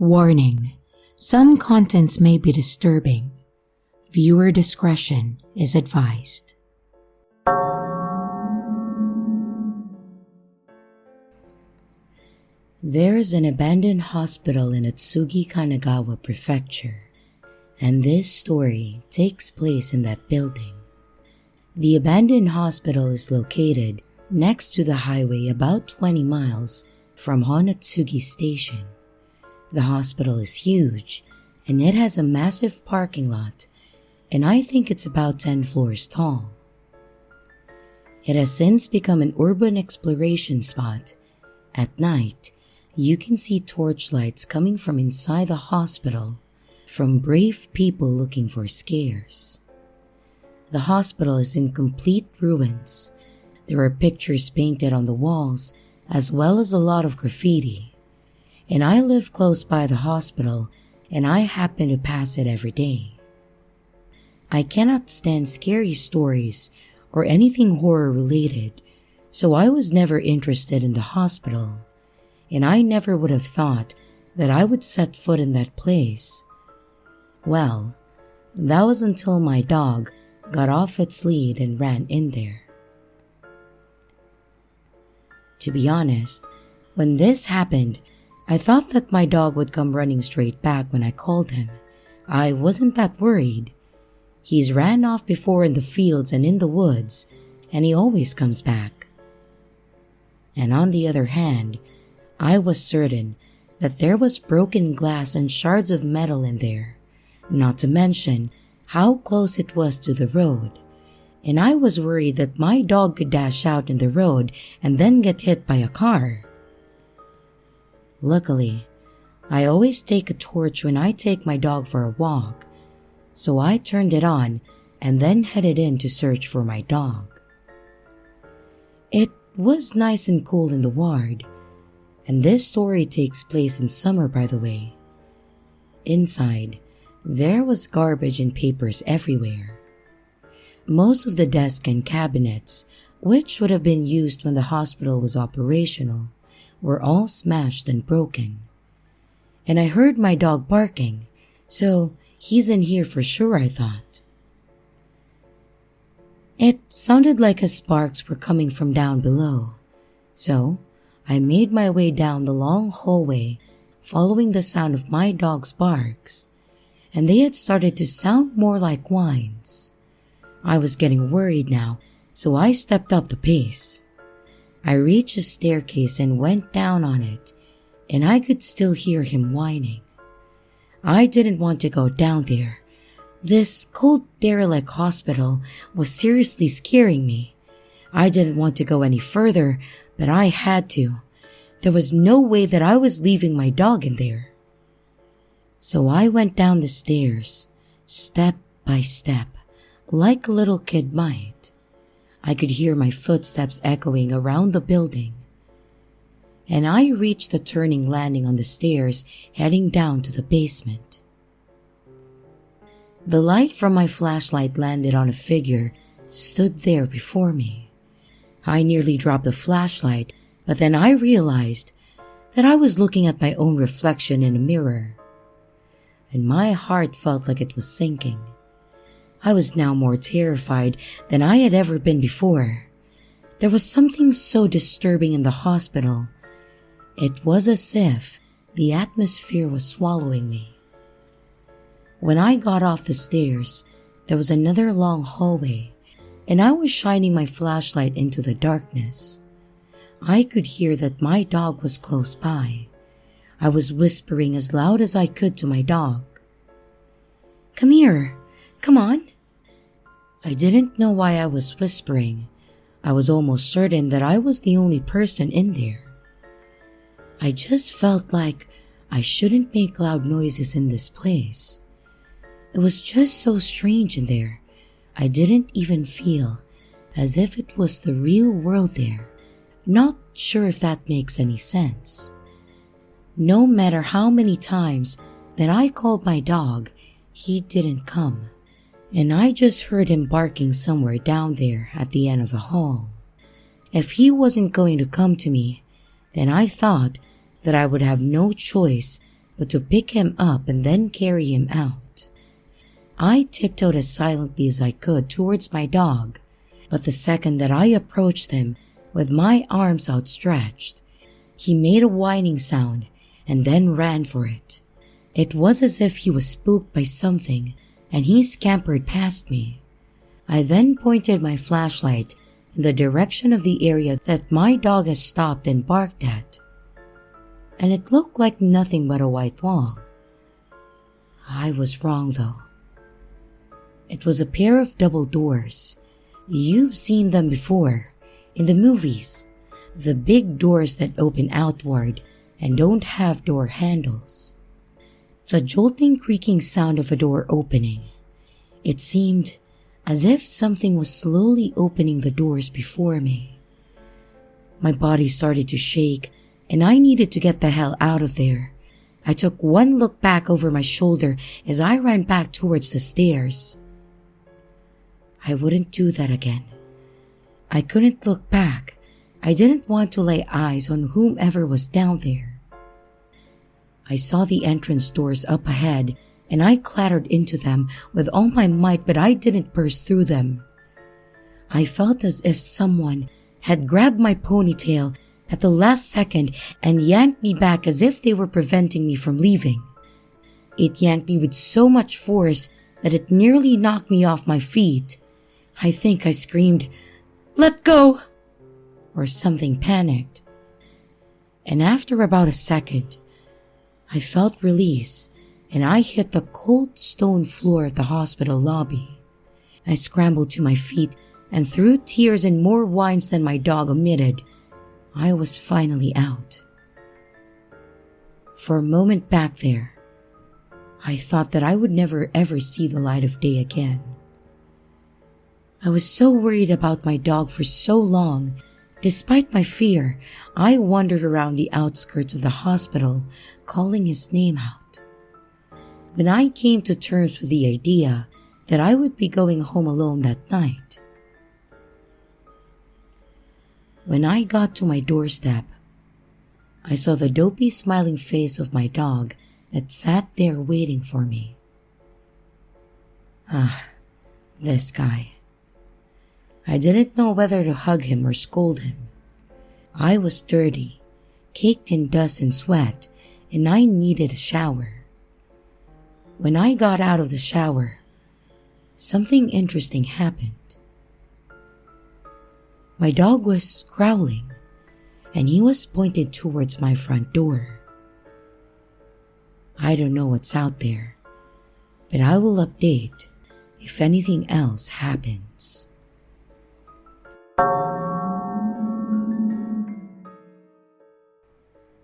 Warning: some contents may be disturbing. Viewer discretion is advised. There is an abandoned hospital in Atsugi, Kanagawa Prefecture, and this story takes place in that building. The abandoned hospital is located next to the highway about 20 miles from Honatsugi Station. The hospital is huge, and it has a massive parking lot, and I think it's about 10 floors tall. It has since become an urban exploration spot. At night, you can see torchlights coming from inside the hospital from brave people looking for scares. The hospital is in complete ruins. There are pictures painted on the walls as well as a lot of graffiti. And I live close by the hospital, and I happen to pass it every day. I cannot stand scary stories or anything horror related, so I was never interested in the hospital, and I never would have thought that I would set foot in that place. Well, that was until my dog got off its lead and ran in there. To be honest, when this happened, I thought that my dog would come running straight back when I called him. I wasn't that worried. He's ran off before in the fields and in the woods, and he always comes back. And on the other hand, I was certain that there was broken glass and shards of metal in there, not to mention how close it was to the road, and I was worried that my dog could dash out in the road and then get hit by a car. Luckily, I always take a torch when I take my dog for a walk, so I turned it on and then headed in to search for my dog. It was nice and cool in the ward, and this story takes place in summer, by the way. Inside, there was garbage and papers everywhere. Most of the desks and cabinets, which would have been used when the hospital was operational, were all smashed and broken. And I heard my dog barking, so he's in here for sure, I thought. It sounded like his sparks were coming from down below, so I made my way down the long hallway following the sound of my dog's barks, and they had started to sound more like whines. I was getting worried now, so I stepped up the pace. I reached a staircase and went down on it, and I could still hear him whining. I didn't want to go down there. This cold, derelict hospital was seriously scaring me. I didn't want to go any further, but I had to. There was no way that I was leaving my dog in there. So I went down the stairs, step by step, like a little kid might. I could hear my footsteps echoing around the building, and I reached the turning landing on the stairs heading down to the basement. The light from my flashlight landed on a figure stood there before me. I nearly dropped the flashlight, but then I realized that I was looking at my own reflection in a mirror, and my heart felt like it was sinking. I was now more terrified than I had ever been before. There was something so disturbing in the hospital. It was as if the atmosphere was swallowing me. When I got off the stairs, there was another long hallway, and I was shining my flashlight into the darkness. I could hear that my dog was close by. I was whispering as loud as I could to my dog. "Come here, come on." I didn't know why I was whispering. I was almost certain that I was the only person in there. I just felt like I shouldn't make loud noises in this place. It was just so strange in there. I didn't even feel as if it was the real world there. Not sure if that makes any sense. No matter how many times that I called my dog, he didn't come. And I just heard him barking somewhere down there at the end of the hall. If he wasn't going to come to me, then I thought that I would have no choice but to pick him up and then carry him out. I tiptoed as silently as I could towards my dog, but the second that I approached him with my arms outstretched, he made a whining sound and then ran for it. It was as if he was spooked by something, and he scampered past me. I then pointed my flashlight in the direction of the area that my dog had stopped and barked at, and it looked like nothing but a white wall. I was wrong though. It was a pair of double doors. You've seen them before, in the movies. The big doors that open outward and don't have door handles. The jolting creaking sound of a door opening. It seemed as if something was slowly opening the doors before me. My body started to shake and I needed to get the hell out of there. I took one look back over my shoulder as I ran back towards the stairs. I wouldn't do that again. I couldn't look back. I didn't want to lay eyes on whomever was down there. I saw the entrance doors up ahead and I clattered into them with all my might, but I didn't burst through them. I felt as if someone had grabbed my ponytail at the last second and yanked me back as if they were preventing me from leaving. It yanked me with so much force that it nearly knocked me off my feet. I think I screamed, "Let go!" or something panicked. And after about a second, I felt release and I hit the cold stone floor of the hospital lobby. I scrambled to my feet and through tears and more whines than my dog omitted, I was finally out. For a moment back there, I thought that I would never ever see the light of day again. I was so worried about my dog for so long. Despite my fear, I wandered around the outskirts of the hospital, calling his name out. When I came to terms with the idea that I would be going home alone that night. When I got to my doorstep, I saw the dopey smiling face of my dog that sat there waiting for me. This guy. I didn't know whether to hug him or scold him. I was dirty, caked in dust and sweat, and I needed a shower. When I got out of the shower, something interesting happened. My dog was growling, and he was pointed towards my front door. I don't know what's out there, but I will update if anything else happens.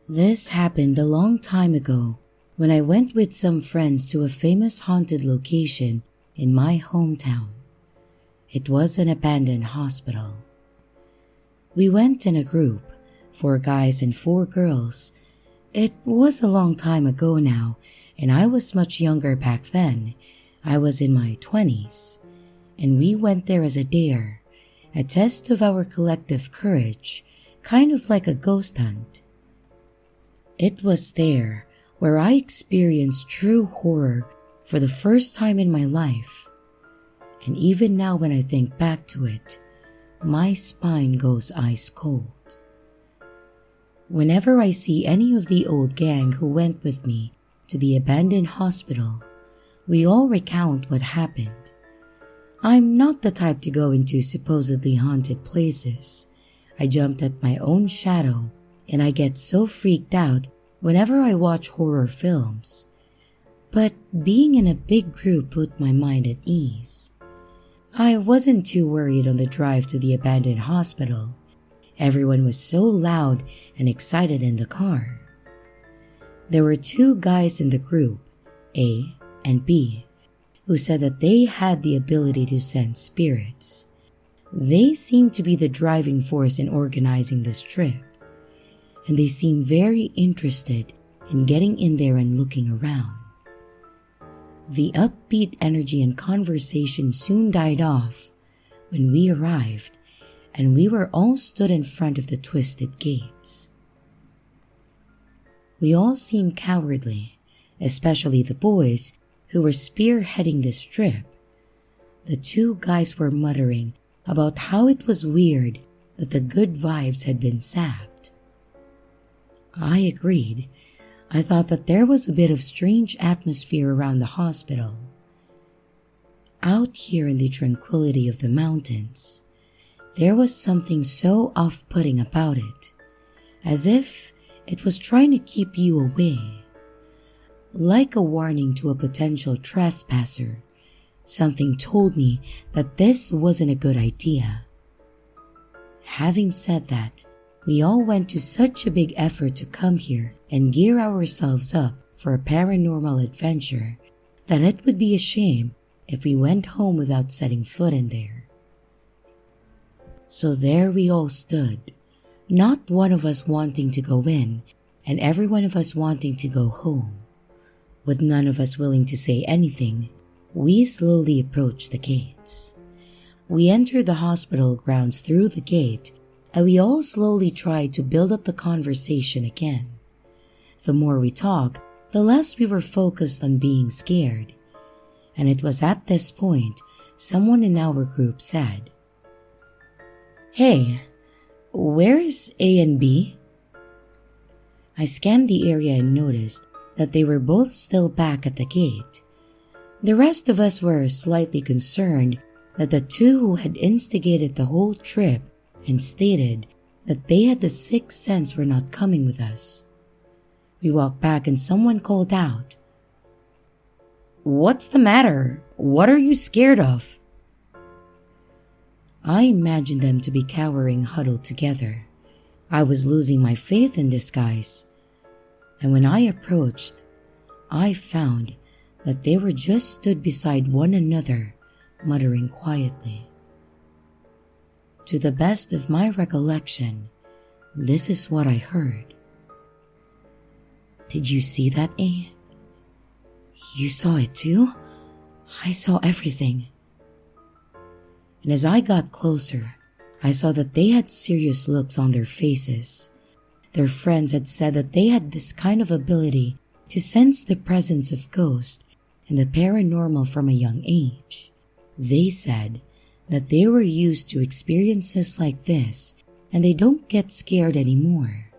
This happened a long time ago when I went with some friends to a famous haunted location in my hometown. It was an abandoned hospital. We went in a group, 4 guys and 4 girls. It was a long time ago now, and I was much younger back then. I was in my 20s, and we went there as a dare, a test of our collective courage, kind of like a ghost hunt. It was there where I experienced true horror for the first time in my life. And even now when I think back to it, my spine goes ice cold. Whenever I see any of the old gang who went with me to the abandoned hospital, we all recount what happened. I'm not the type to go into supposedly haunted places. I jumped at my own shadow, and I get so freaked out whenever I watch horror films. But being in a big group put my mind at ease. I wasn't too worried on the drive to the abandoned hospital. Everyone was so loud and excited in the car. There were 2 guys in the group, A and B, who said that they had the ability to sense spirits. They seemed to be the driving force in organizing this trip, and they seemed very interested in getting in there and looking around. The upbeat energy and conversation soon died off when we arrived, and we were all stood in front of the twisted gates. We all seemed cowardly especially the boys who were spearheading this trip. The two guys were muttering about how it was weird that the good vibes had been sapped. I agreed. I thought that there was a bit of strange atmosphere around the hospital. Out here in the tranquility of the mountains, there was something so off-putting about it, as if it was trying to keep you away. Like a warning to a potential trespasser, something told me that this wasn't a good idea. Having said that, we all went to such a big effort to come here and gear ourselves up for a paranormal adventure that it would be a shame if we went home without setting foot in there. So there we all stood, not one of us wanting to go in and every one of us wanting to go home. With none of us willing to say anything, we slowly approached the gates. We entered the hospital grounds through the gate, and we all slowly tried to build up the conversation again. The more we talked, the less we were focused on being scared. And it was at this point someone in our group said, "Hey, where is A and B?" I scanned the area and noticed that they were both still back at the gate. The rest of us were slightly concerned that the two who had instigated the whole trip and stated that they had the sixth sense were not coming with us. We walked back and someone called out, "What's the matter? What are you scared of?" I imagined them to be cowering huddled together. I was losing my faith in this guys. And when I approached, I found that they were just stood beside one another, muttering quietly. To the best of my recollection, this is what I heard. "Did you see that, A? You saw it too? I saw everything." And as I got closer, I saw that they had serious looks on their faces. Their friends had said that they had this kind of ability to sense the presence of ghosts and the paranormal from a young age. They said that they were used to experiences like this and they don't get scared anymore.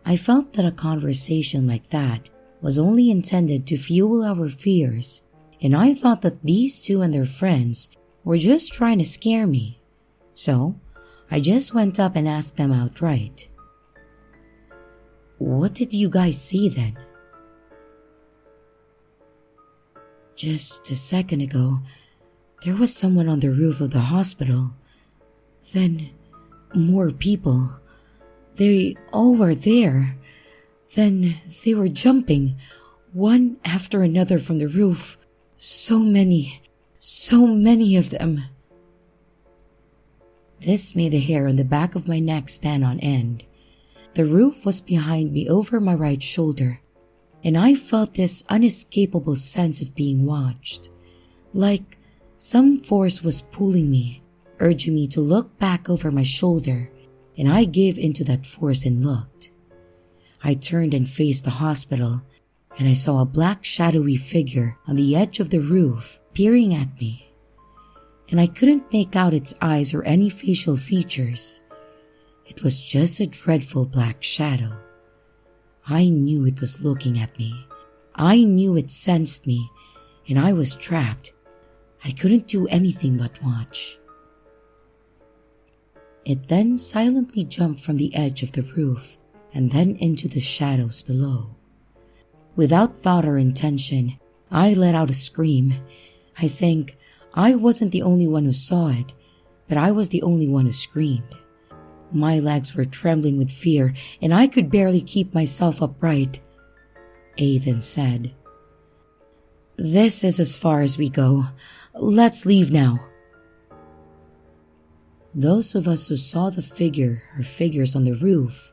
I felt that a conversation like that was only intended to fuel our fears, and I thought that these two and their friends were just trying to scare me. So I just went up and asked them outright, "What did you guys see then?" "Just a second ago, there was someone on the roof of the hospital. Then more people. They all were there. Then they were jumping, one after another from the roof. So many of them." This made the hair on the back of my neck stand on end. The roof was behind me over my right shoulder, and I felt this unescapable sense of being watched. Like some force was pulling me, urging me to look back over my shoulder, and I gave into that force and looked. I turned and faced the hospital, and I saw a black shadowy figure on the edge of the roof peering at me. And I couldn't make out its eyes or any facial features. It was just a dreadful black shadow. I knew it was looking at me. I knew it sensed me, and I was trapped. I couldn't do anything but watch. It then silently jumped from the edge of the roof and then into the shadows below. Without thought or intention, I let out a scream. I think I wasn't the only one who saw it, but I was the only one who screamed. My legs were trembling with fear, and I could barely keep myself upright. A then said, "This is as far as we go. Let's leave now." Those of us who saw the figure or figures on the roof,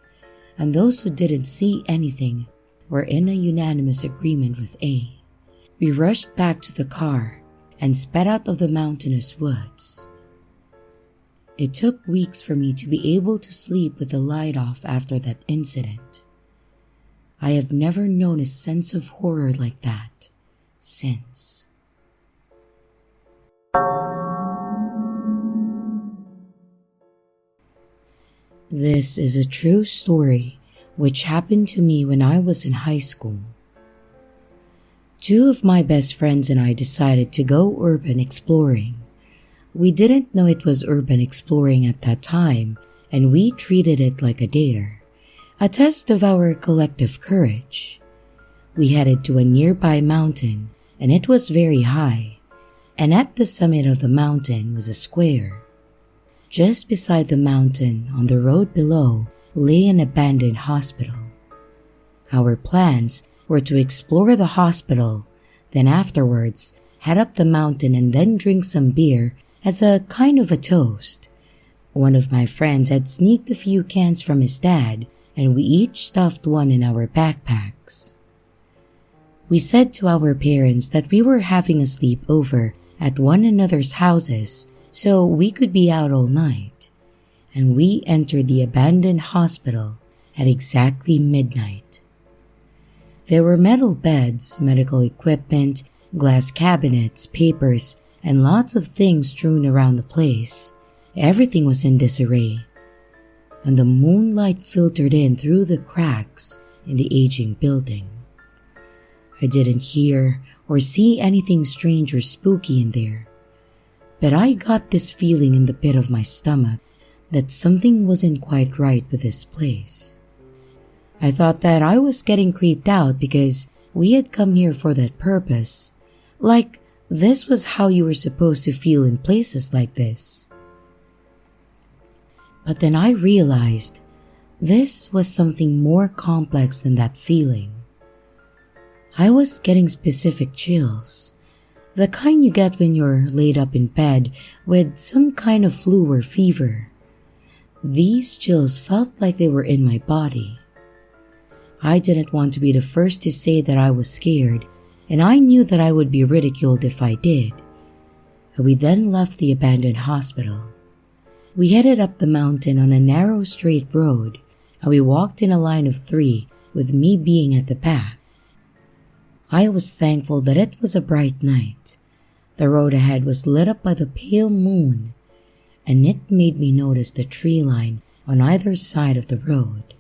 and those who didn't see anything, were in a unanimous agreement with A. We rushed back to the car and sped out of the mountainous woods. It took weeks for me to be able to sleep with the light off after that incident. I have never known a sense of horror like that since. This is a true story which happened to me when I was in high school. Two of my best friends and I decided to go urban exploring. We didn't know it was urban exploring at that time, and we treated it like a dare, a test of our collective courage. We headed to a nearby mountain, and it was very high, and at the summit of the mountain was a square. Just beside the mountain, on the road below, lay an abandoned hospital. Our plans were to explore the hospital, then afterwards head up the mountain and then drink some beer as a kind of a toast. One of my friends had sneaked a few cans from his dad, and we each stuffed one in our backpacks. We said to our parents that we were having a sleepover at one another's houses so we could be out all night, and we entered the abandoned hospital at exactly midnight. There were metal beds, medical equipment, glass cabinets, papers, and lots of things strewn around the place. Everything was in disarray, and the moonlight filtered in through the cracks in the aging building. I didn't hear or see anything strange or spooky in there, but I got this feeling in the pit of my stomach that something wasn't quite right with this place. I thought that I was getting creeped out because we had come here for that purpose, like this was how you were supposed to feel in places like this. But then I realized this was something more complex than that feeling. I was getting specific chills, the kind you get when you're laid up in bed with some kind of flu or fever. These chills felt like they were in my body. I didn't want to be the first to say that I was scared, and I knew that I would be ridiculed if I did. We then left the abandoned hospital. We headed up the mountain on a narrow straight road, and we walked in a line of 3 with me being at the back. I was thankful that it was a bright night. The road ahead was lit up by the pale moon, and it made me notice the tree line on either side of the road.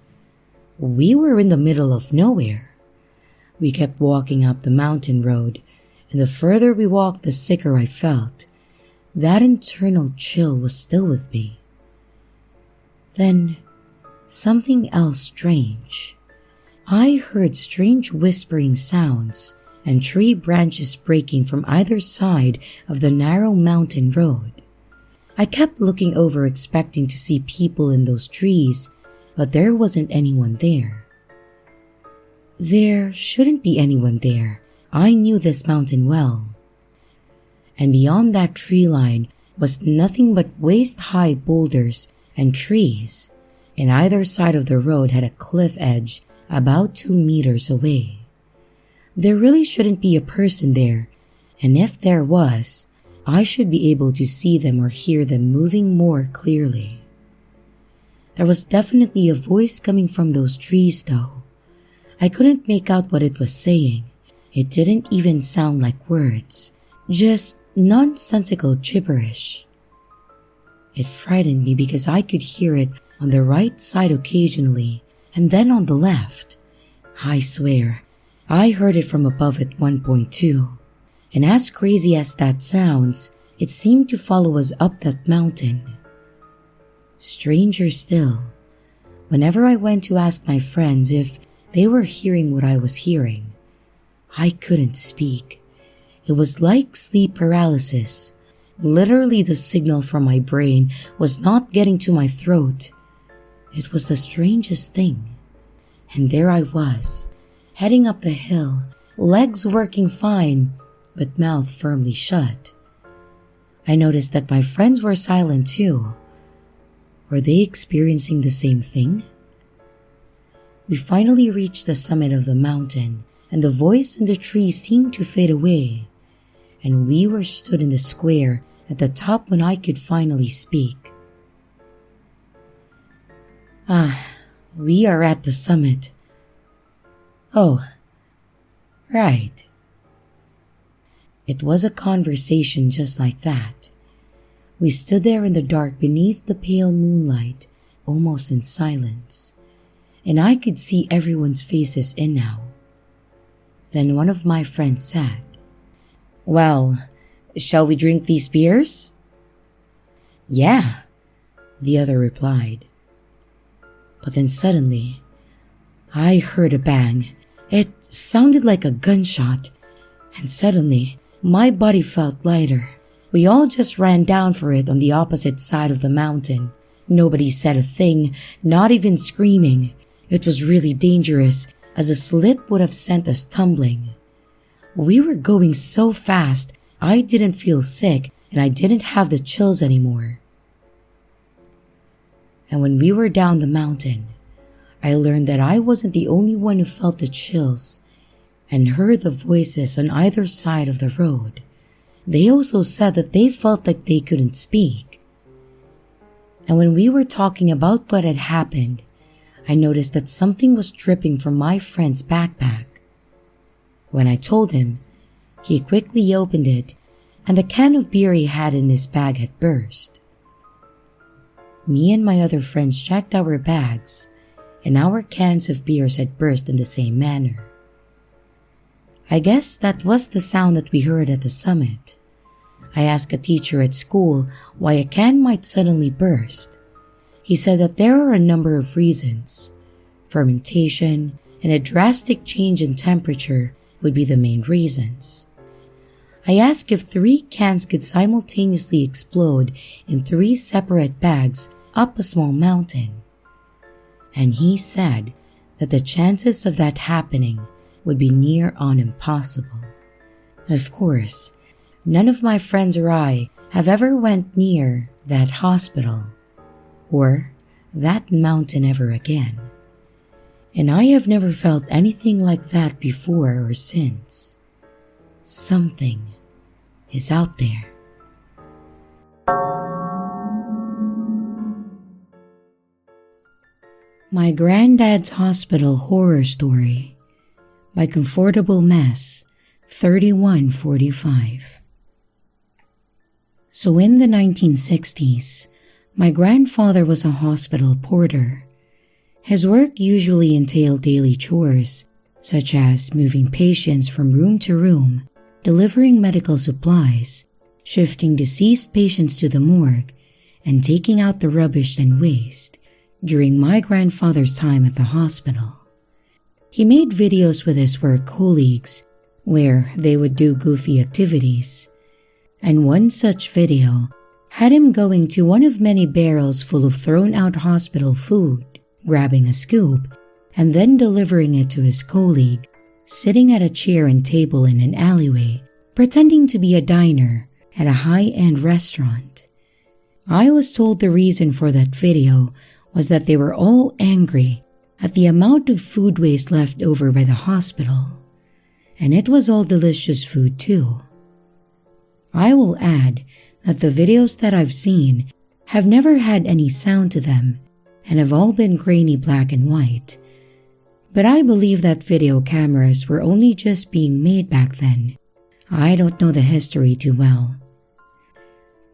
We were in the middle of nowhere. We kept walking up the mountain road, and the further we walked, the sicker I felt. That internal chill was still with me. Then, something else strange. I heard strange whispering sounds and tree branches breaking from either side of the narrow mountain road. I kept looking over expecting to see people in those trees, but there wasn't anyone there. There shouldn't be anyone there. I knew this mountain well. And beyond that tree line was nothing but waist-high boulders and trees, and either side of the road had a cliff edge about 2 meters away. There really shouldn't be a person there, and if there was, I should be able to see them or hear them moving more clearly. There was definitely a voice coming from those trees though. I couldn't make out what it was saying. It didn't even sound like words, just nonsensical gibberish. It frightened me because I could hear it on the right side occasionally, and then on the left. I swear, I heard it from above at one point too, and as crazy as that sounds, it seemed to follow us up that mountain. Stranger still, whenever I went to ask my friends if they were hearing what I was hearing, I couldn't speak. It was like sleep paralysis. Literally, the signal from my brain was not getting to my throat. It was the strangest thing. And there I was, heading up the hill, legs working fine, but mouth firmly shut. I noticed that my friends were silent too. Were they experiencing the same thing? We finally reached the summit of the mountain, and the voice in the tree seemed to fade away, and we were stood in the square at the top when I could finally speak. We are at the summit. Oh, right. It was a conversation just like that. We stood there in the dark beneath the pale moonlight, almost in silence, and I could see everyone's faces in now. Then one of my friends said, "Well, shall we drink these beers?" "Yeah," the other replied. But then suddenly, I heard a bang. It sounded like a gunshot, and suddenly, my body felt lighter. We all just ran down for it on the opposite side of the mountain. Nobody said a thing, not even screaming. It was really dangerous, as a slip would have sent us tumbling. We were going so fast, I didn't feel sick and I didn't have the chills anymore. And when we were down the mountain, I learned that I wasn't the only one who felt the chills and heard the voices on either side of the road. They also said that they felt like they couldn't speak. And when we were talking about what had happened, I noticed that something was dripping from my friend's backpack. When I told him, he quickly opened it, and the can of beer he had in his bag had burst. Me and my other friends checked our bags, and our cans of beers had burst in the same manner. I guess that was the sound that we heard at the summit. I asked a teacher at school why a can might suddenly burst. He said that there are a number of reasons. Fermentation and a drastic change in temperature would be the main reasons. I asked if 3 cans could simultaneously explode in 3 separate bags up a small mountain. And he said that the chances of that happening would be near on impossible. Of course, none of my friends or I have ever went near that hospital or that mountain ever again. And I have never felt anything like that before or since. Something is out there. My Granddad's Hospital Horror Story by Comfortable Mess, 3145. So in the 1960s, my grandfather was a hospital porter. His work usually entailed daily chores, such as moving patients from room to room, delivering medical supplies, shifting deceased patients to the morgue, and taking out the rubbish and waste during my grandfather's time at the hospital. He made videos with his work colleagues where they would do goofy activities, and one such video had him going to one of many barrels full of thrown-out hospital food, grabbing a scoop, and then delivering it to his colleague, sitting at a chair and table in an alleyway, pretending to be a diner at a high-end restaurant. I was told the reason for that video was that they were all angry at the amount of food waste left over by the hospital, and it was all delicious food too. I will add that the videos that I've seen have never had any sound to them and have all been grainy black and white, but I believe that video cameras were only just being made back then. I don't know the history too well.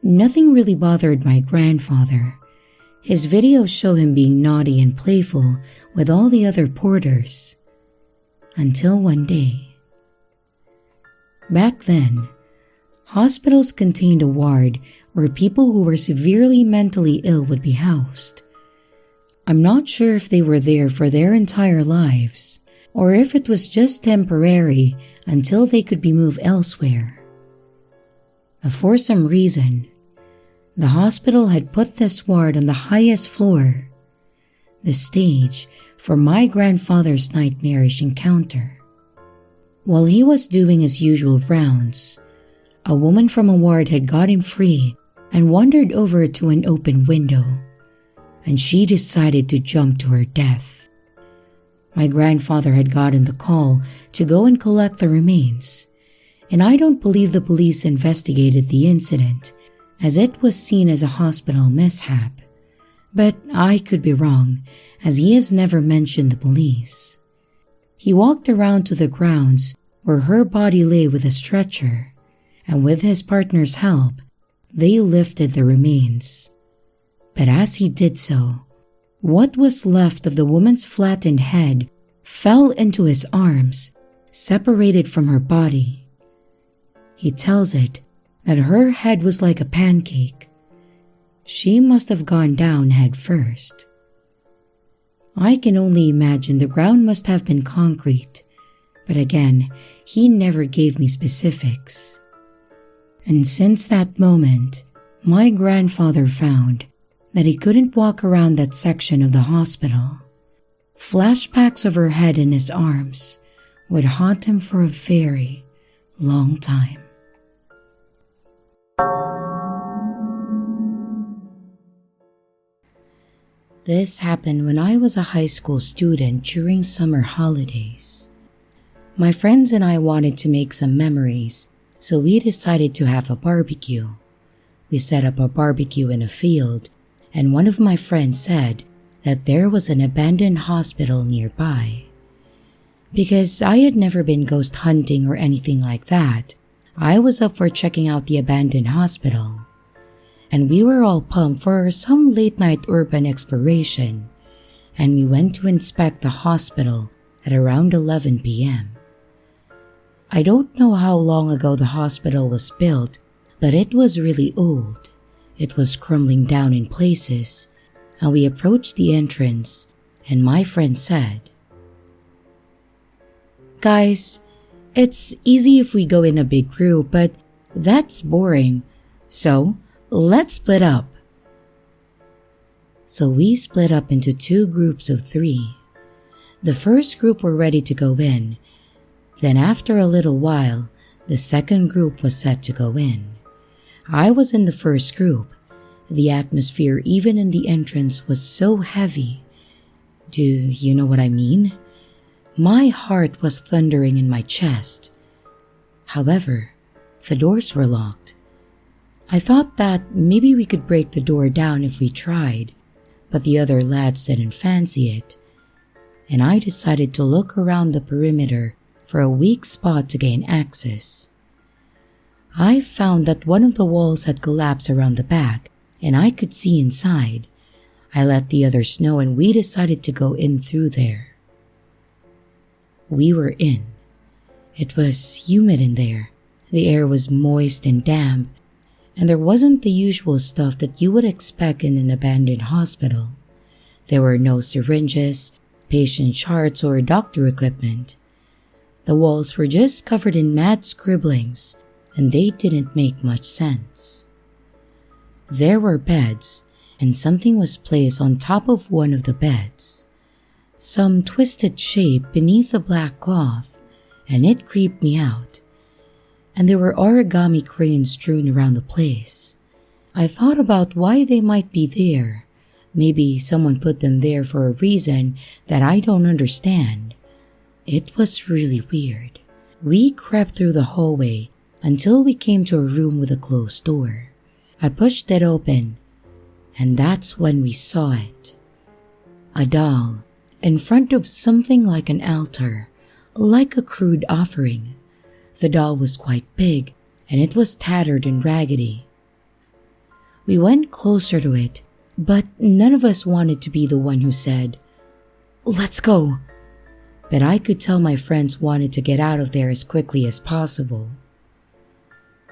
Nothing really bothered my grandfather. His videos show him being naughty and playful with all the other porters. Until one day. Back then, hospitals contained a ward where people who were severely mentally ill would be housed. I'm not sure if they were there for their entire lives or if it was just temporary until they could be moved elsewhere. For some reason, the hospital had put this ward on the highest floor, the stage for my grandfather's nightmarish encounter. While he was doing his usual rounds, a woman from a ward had gotten free and wandered over to an open window, and she decided to jump to her death. My grandfather had gotten the call to go and collect the remains, and I don't believe the police investigated the incident as it was seen as a hospital mishap, but I could be wrong as he has never mentioned the police. He walked around to the grounds where her body lay with a stretcher, and with his partner's help, they lifted the remains. But as he did so, what was left of the woman's flattened head fell into his arms, separated from her body. He tells it that her head was like a pancake. She must have gone down head first. I can only imagine the ground must have been concrete, but again, he never gave me specifics. And since that moment, my grandfather found that he couldn't walk around that section of the hospital. Flashbacks of her head in his arms would haunt him for a very long time. This happened when I was a high school student during summer holidays. My friends and I wanted to make some memories, so we decided to have a barbecue. We set up a barbecue in a field, and one of my friends said that there was an abandoned hospital nearby. Because I had never been ghost hunting or anything like that, I was up for checking out the abandoned hospital. And we were all pumped for some late-night urban exploration, and we went to inspect the hospital at around 11 p.m. I don't know how long ago the hospital was built, but it was really old. It was crumbling down in places, and we approached the entrance, and my friend said, "Guys, it's easy if we go in a big group, but that's boring, so let's split up." So we split up into 2 groups of 3. The first group were ready to go in. Then after a little while, the second group was set to go in. I was in the first group. The atmosphere even in the entrance was so heavy. Do you know what I mean? My heart was thundering in my chest. However, the doors were locked. I thought that maybe we could break the door down if we tried, but the other lads didn't fancy it, and I decided to look around the perimeter for a weak spot to gain access. I found that one of the walls had collapsed around the back, and I could see inside. I let the others know, and we decided to go in through there. We were in. It was humid in there. The air was moist and damp, and there wasn't the usual stuff that you would expect in an abandoned hospital. There were no syringes, patient charts, or doctor equipment. The walls were just covered in mad scribblings, and they didn't make much sense. There were beds, and something was placed on top of one of the beds. Some twisted shape beneath the black cloth, and it creeped me out. And there were origami cranes strewn around the place. I thought about why they might be there. Maybe someone put them there for a reason that I don't understand. It was really weird. We crept through the hallway until we came to a room with a closed door. I pushed it open, and that's when we saw it. A doll in front of something like an altar, like a crude offering. The doll was quite big, and it was tattered and raggedy. We went closer to it, but none of us wanted to be the one who said, "Let's go." But I could tell my friends wanted to get out of there as quickly as possible.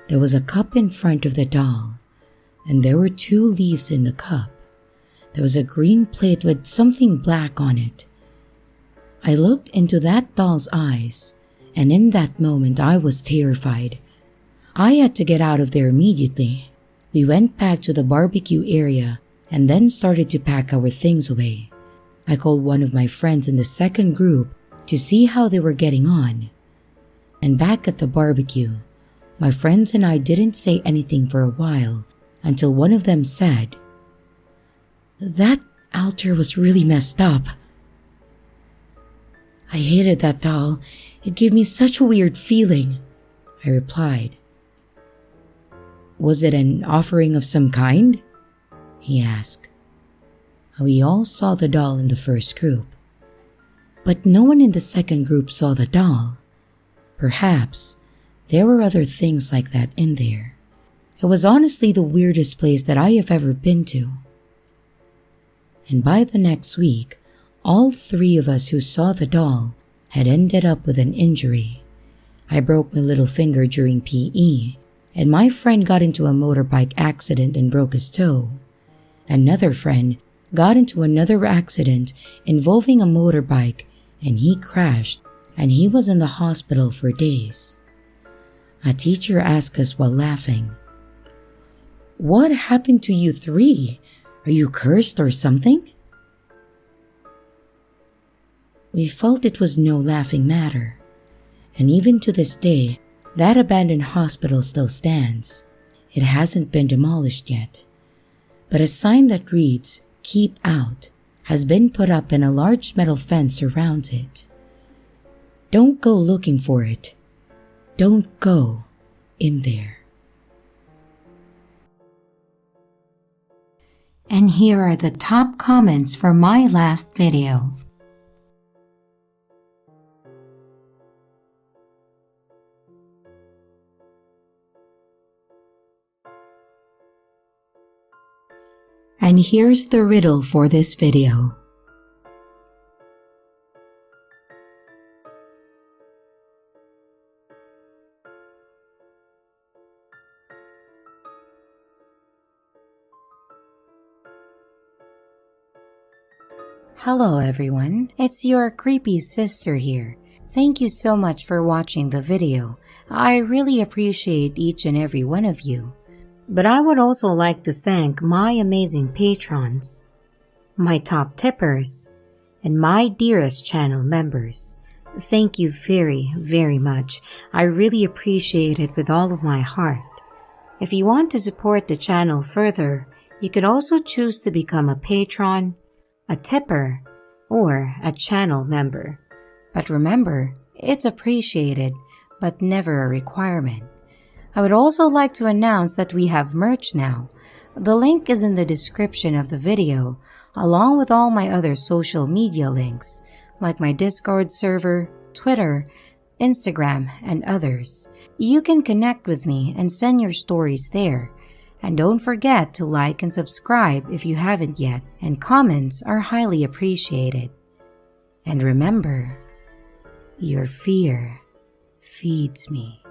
There was a cup in front of the doll, and there were 2 leaves in the cup. There was a green plate with something black on it. I looked into that doll's eyes, and in that moment I was terrified. I had to get out of there immediately. We went back to the barbecue area and then started to pack our things away. I called one of my friends in the second group to see how they were getting on. And back at the barbecue, my friends and I didn't say anything for a while until one of them said, "That altar was really messed up." "I hated that doll. It gave me such a weird feeling," I replied. "Was it an offering of some kind?" he asked. We all saw the doll in the first group. But no one in the second group saw the doll. Perhaps there were other things like that in there. It was honestly the weirdest place that I have ever been to. And by the next week, all three of us who saw the doll had ended up with an injury. I broke my little finger during PE, and my friend got into a motorbike accident and broke his toe. Another friend got into another accident involving a motorbike, and he crashed, and he was in the hospital for days. A teacher asked us while laughing, "What happened to you three? Are you cursed or something?" We felt it was no laughing matter, and even to this day, that abandoned hospital still stands. It hasn't been demolished yet, but a sign that reads, "Keep out," has been put up and a large metal fence surrounds it. Don't go looking for it. Don't go in there. And here are the top comments for my last video. And here's the riddle for this video. Hello everyone, it's your creepy sister here. Thank you so much for watching the video. I really appreciate each and every one of you. But I would also like to thank my amazing patrons, my top tippers, and my dearest channel members. Thank you very, very much. I really appreciate it with all of my heart. If you want to support the channel further, you could also choose to become a patron, a tipper, or a channel member. But remember, it's appreciated, but never a requirement. I would also like to announce that we have merch now. The link is in the description of the video, along with all my other social media links, like my Discord server, Twitter, Instagram, and others. You can connect with me and send your stories there. And don't forget to like and subscribe if you haven't yet, and comments are highly appreciated. And remember, your fear feeds me.